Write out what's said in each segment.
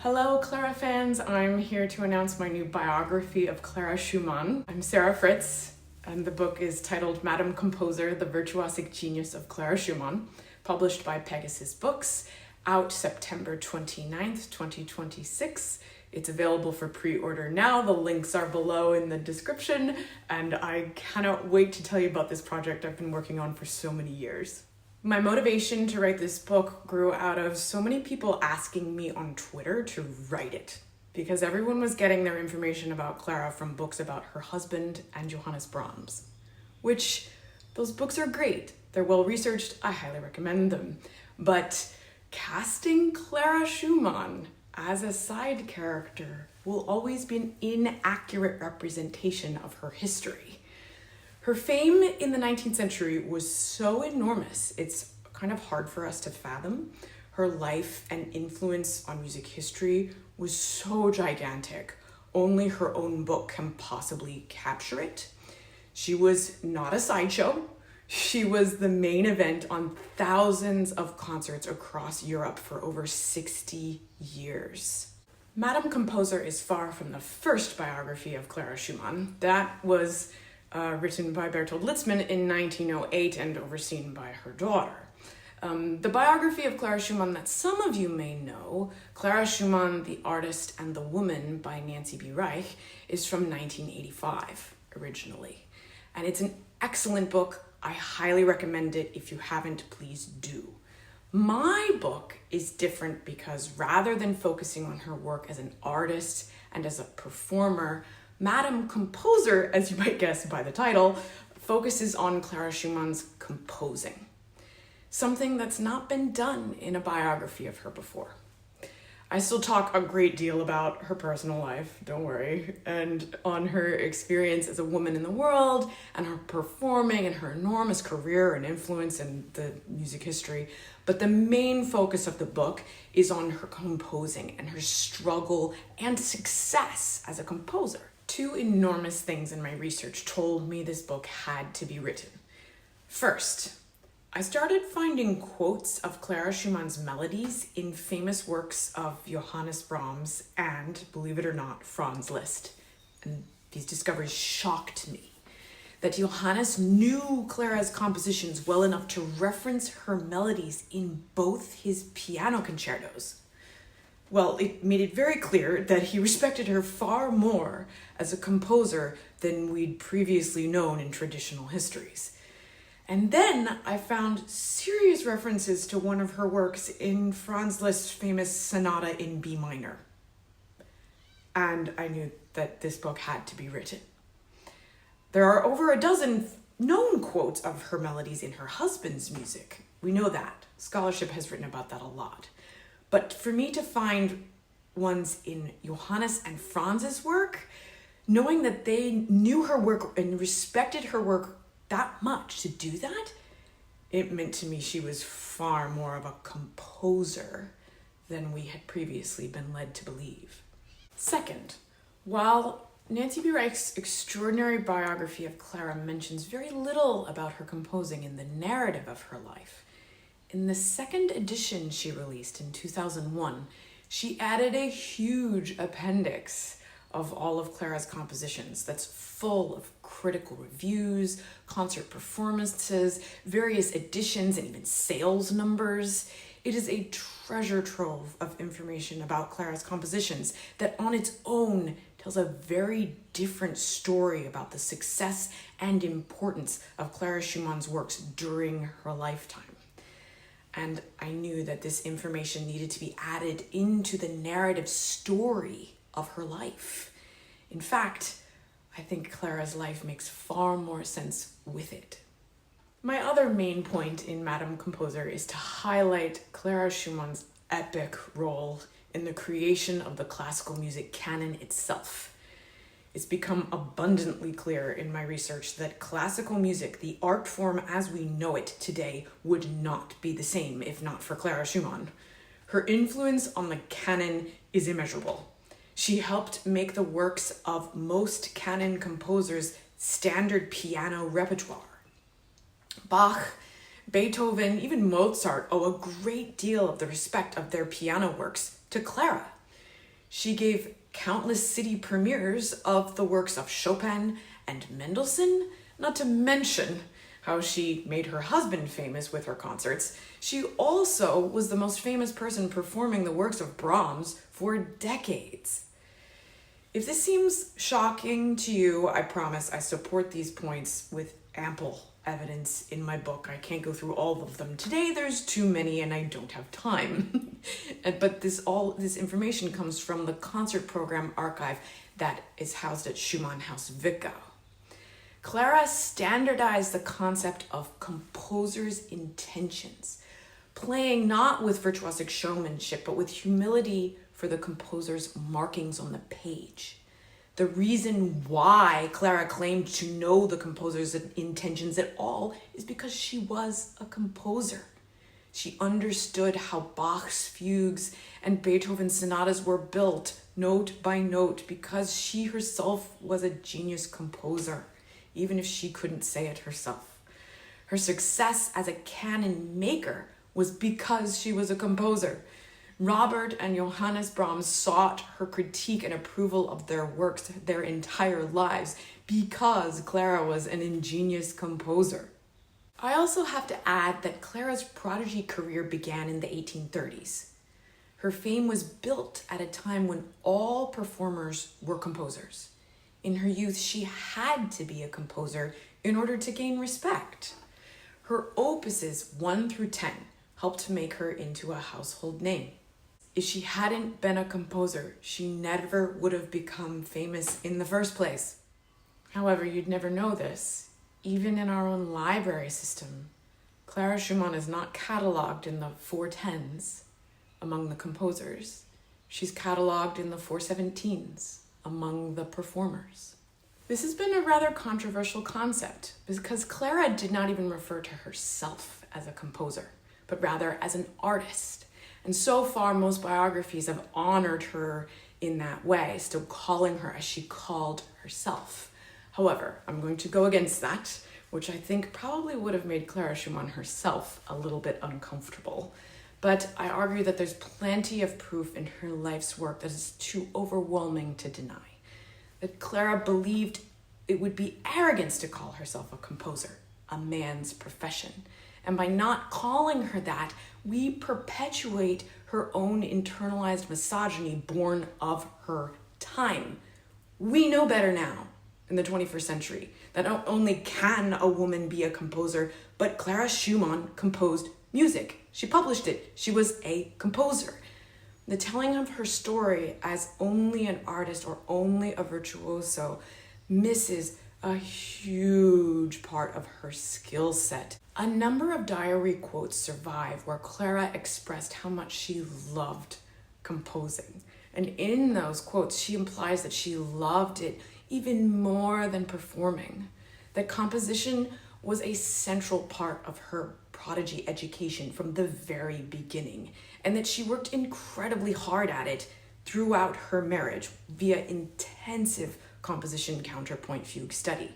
Hello, Clara fans. I'm here to announce my new biography of Clara Schumann. I'm Sarah Fritz, and the book is titled Madame Composer, The Virtuosic Genius of Clara Schumann, published by Pegasus Books, out September 29th, 2026. It's available for pre-order now. The links are below in the description, and I cannot wait to tell you about this project I've been working on for so many years. My motivation to write this book grew out of so many people asking me on Twitter to write it, because everyone was getting their information about Clara from books about her husband and Johannes Brahms, which those books are great. They're well researched. I highly recommend them. But casting Clara Schumann as a side character will always be an inaccurate representation of her history. Her fame in the 19th century was so enormous, it's kind of hard for us to fathom. Her life and influence on music history was so gigantic, only her own book can possibly capture it. She was not a sideshow. She was the main event on thousands of concerts across Europe for over 60 years. Madame Composer is far from the first biography of Clara Schumann. That was written by Bertold Litzmann in 1908 and overseen by her daughter. The biography of Clara Schumann that some of you may know, Clara Schumann, the Artist and the Woman by Nancy B. Reich, is from 1985 originally. And it's an excellent book. I highly recommend it. If you haven't, please do. My book is different because rather than focusing on her work as an artist and as a performer, Madame Composer, as you might guess by the title, focuses on Clara Schumann's composing, something that's not been done in a biography of her before. I still talk a great deal about her personal life, don't worry, and on her experience as a woman in the world and her performing and her enormous career and influence in the music history. But the main focus of the book is on her composing and her struggle and success as a composer. Two enormous things in my research told me this book had to be written. First, I started finding quotes of Clara Schumann's melodies in famous works of Johannes Brahms and, believe it or not, Franz Liszt. And these discoveries shocked me. That Johannes knew Clara's compositions well enough to reference her melodies in both his piano concertos. Well, it made it very clear that he respected her far more as a composer than we'd previously known in traditional histories. And then I found serious references to one of her works in Franz Liszt's famous Sonata in B minor. And I knew that this book had to be written. There are over a dozen known quotes of her melodies in her husband's music. We know that. Scholarship has written about that a lot. But for me to find ones in Johannes and Franz's work, knowing that they knew her work and respected her work that much to do that, it meant to me she was far more of a composer than we had previously been led to believe. Second, while Nancy B. Reich's extraordinary biography of Clara mentions very little about her composing in the narrative of her life, in the second edition she released in 2001, she added a huge appendix of all of Clara's compositions that's full of critical reviews, concert performances, various editions, and even sales numbers. It is a treasure trove of information about Clara's compositions that on its own tells a very different story about the success and importance of Clara Schumann's works during her lifetime. And I knew that this information needed to be added into the narrative story of her life. In fact, I think Clara's life makes far more sense with it. My other main point in Madame Composer is to highlight Clara Schumann's epic role in the creation of the classical music canon itself. It's become abundantly clear in my research that classical music, the art form as we know it today, would not be the same if not for Clara Schumann. Her influence on the canon is immeasurable. She helped make the works of most canon composers' standard piano repertoire. Bach, Beethoven, even Mozart owe a great deal of the respect of their piano works to Clara. She gave countless city premieres of the works of Chopin and Mendelssohn, not to mention how she made her husband famous with her concerts. She also was the most famous person performing the works of Brahms for decades. If this seems shocking to you, I promise I support these points with ample evidence in my book. I can't go through all of them today. There's too many and I don't have time. But this information comes from the concert program archive that is housed at Schumann Haus Wickau. Clara standardized the concept of composer's intentions, playing not with virtuosic showmanship, but with humility for the composer's markings on the page. The reason why Clara claimed to know the composer's intentions at all is because she was a composer. She understood how Bach's fugues and Beethoven's sonatas were built note by note because she herself was a genius composer, even if she couldn't say it herself. Her success as a canon maker was because she was a composer. Robert and Johannes Brahms sought her critique and approval of their works their entire lives because Clara was an ingenious composer. I also have to add that Clara's prodigy career began in the 1830s. Her fame was built at a time when all performers were composers. In her youth, she had to be a composer in order to gain respect. Her opuses 1 through 10 helped to make her into a household name. If she hadn't been a composer, she never would have become famous in the first place. However, you'd never know this. Even in our own library system, Clara Schumann is not cataloged in the 410s among the composers. She's cataloged in the 417s among the performers. This has been a rather controversial concept because Clara did not even refer to herself as a composer, but rather as an artist. And so far, most biographies have honored her in that way, still calling her as she called herself. However, I'm going to go against that, which I think probably would have made Clara Schumann herself a little bit uncomfortable. But I argue that there's plenty of proof in her life's work that is too overwhelming to deny. That Clara believed it would be arrogance to call herself a composer, a man's profession. And by not calling her that, we perpetuate her own internalized misogyny born of her time. We know better now in the 21st century that not only can a woman be a composer, but Clara Schumann composed music. She published it. She was a composer. The telling of her story as only an artist or only a virtuoso misses a huge part of her skill set. A number of diary quotes survive where Clara expressed how much she loved composing. And in those quotes, she implies that she loved it even more than performing. That composition was a central part of her prodigy education from the very beginning, and that she worked incredibly hard at it throughout her marriage via intensive composition counterpoint fugue study.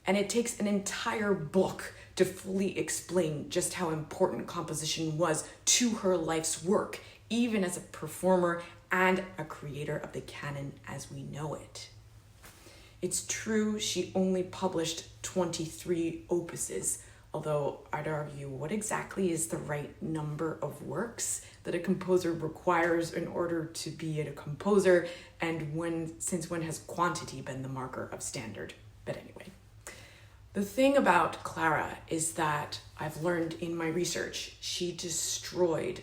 And it takes an entire book to fully explain just how important composition was to her life's work, even as a performer and a creator of the canon as we know it. It's true she only published 23 opuses, although I'd argue what exactly is the right number of works that a composer requires in order to be a composer, and since when has quantity been the marker of standard? But anyway. The thing about Clara is that I've learned in my research, she destroyed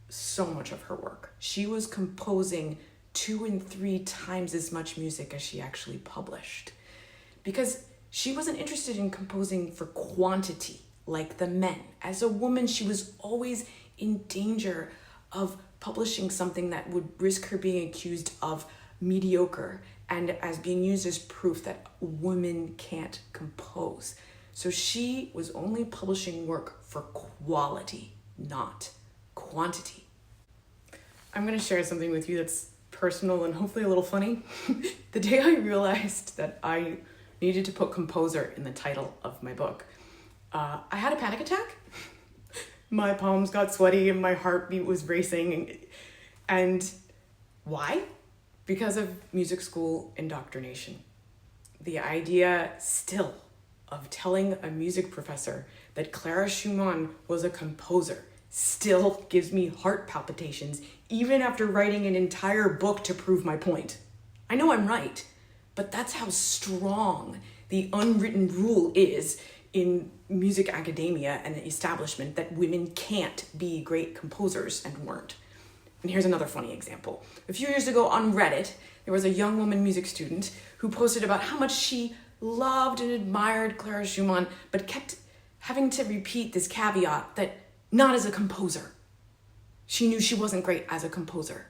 so much of her work. She was composing 2 and 3 times as much music as she actually published, because she wasn't interested in composing for quantity like the men. As a woman, she was always in danger of publishing something that would risk her being accused of mediocre and as being used as proof that women can't compose. So she was only publishing work for quality, not quantity. I'm going to share something with you that's personal and hopefully a little funny. The day I realized that I needed to put composer in the title of my book, I had a panic attack. My palms got sweaty and my heartbeat was racing. And why? Because of music school indoctrination. The idea still of telling a music professor that Clara Schumann was a composer still gives me heart palpitations, even after writing an entire book to prove my point. I know I'm right, but that's how strong the unwritten rule is in music academia and the establishment, that women can't be great composers and weren't. And here's another funny example. A few years ago on Reddit, there was a young woman music student who posted about how much she loved and admired Clara Schumann, but kept having to repeat this caveat that not as a composer. She knew she wasn't great as a composer.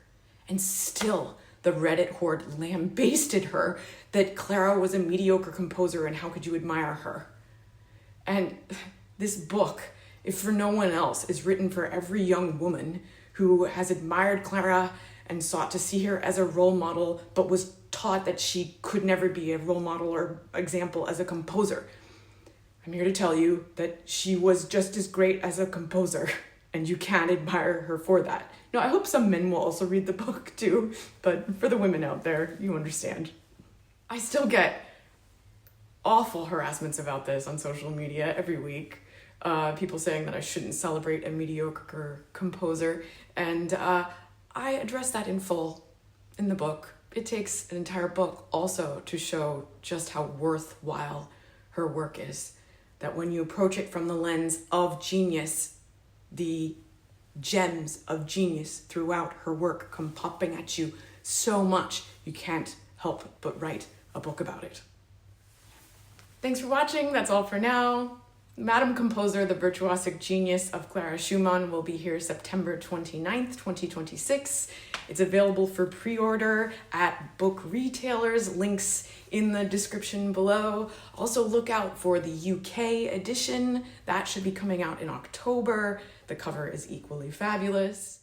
And still, the Reddit horde lambasted her that Clara was a mediocre composer and how could you admire her? And this book, if for no one else, is written for every young woman who has admired Clara and sought to see her as a role model, but was taught that she could never be a role model or example as a composer. I'm here to tell you that she was just as great as a composer, and you can't admire her for that. Now, I hope some men will also read the book too, but for the women out there, you understand. I still get awful harassments about this on social media every week. People saying that I shouldn't celebrate a mediocre composer, and I address that in full in the book. It takes an entire book also to show just how worthwhile her work is. That when you approach it from the lens of genius, the gems of genius throughout her work come popping at you so much you can't help but write a book about it. Thanks for watching. That's all for now. Madame Composer, the Virtuosic Genius of Clara Schumann will be here September 29th, 2026. It's available for pre-order at book retailers, links in the description below. Also look out for the UK edition. That should be coming out in October. The cover is equally fabulous.